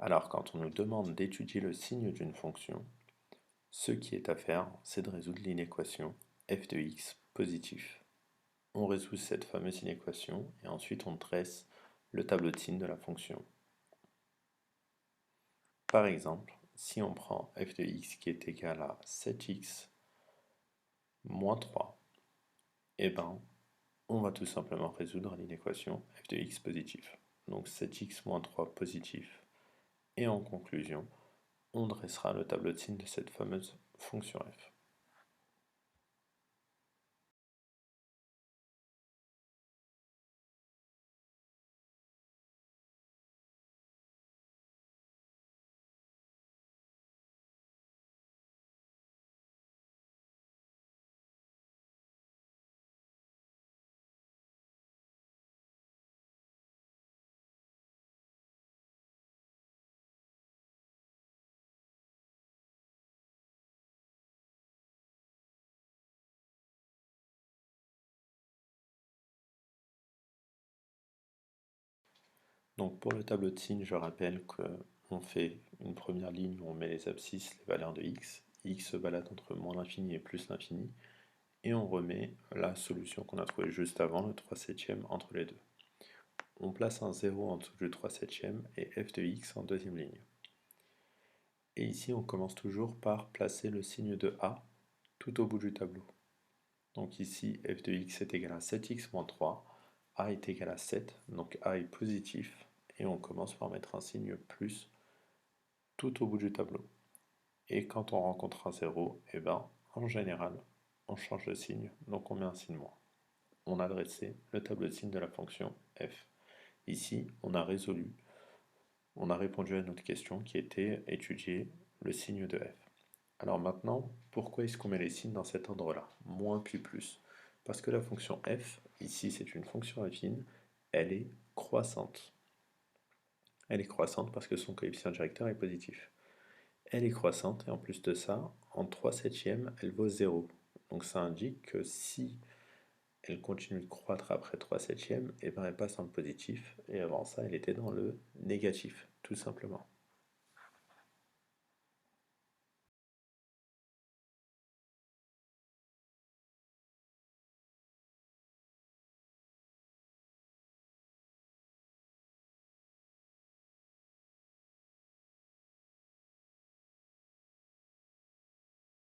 Alors, quand on nous demande d'étudier le signe d'une fonction, ce qui est à faire, c'est de résoudre l'inéquation f de x positif. On résout cette fameuse inéquation et ensuite on dresse le tableau de signes de la fonction. Par exemple, si on prend f de x qui est égal à 7x moins 3, eh ben, on va tout simplement résoudre l'inéquation f de x positif. Donc 7x moins 3 positif. Et en conclusion, on dressera le tableau de signes de cette fameuse fonction f. Donc pour le tableau de signes, je rappelle qu'on fait une première ligne où on met les abscisses, les valeurs de x se balade entre moins l'infini et plus l'infini, et on remet la solution qu'on a trouvée juste avant, le 3 septième, entre les deux. On place un 0 en dessous du 3 septième et f de x en deuxième ligne. Et ici, on commence toujours par placer le signe de a tout au bout du tableau. Donc ici, f de x est égal à 7x moins 3, a est égal à 7, donc a est positif, et on commence par mettre un signe plus tout au bout du tableau. Et quand on rencontre un 0, eh ben, en général, on change de signe, donc on met un signe moins. On a dressé le tableau de signes de la fonction f. Ici, on a résolu, on a répondu à notre question qui était étudier le signe de f. Alors maintenant, pourquoi est-ce qu'on met les signes dans cet ordre-là? Moins puis plus. Parce que la fonction f, ici c'est une fonction affine, elle est croissante. Elle est croissante parce que son coefficient directeur est positif. Elle est croissante et en plus de ça, en 3 septièmes, elle vaut 0. Donc ça indique que si elle continue de croître après 3 septièmes, et ben elle passe dans le positif et avant ça elle était dans le négatif, tout simplement.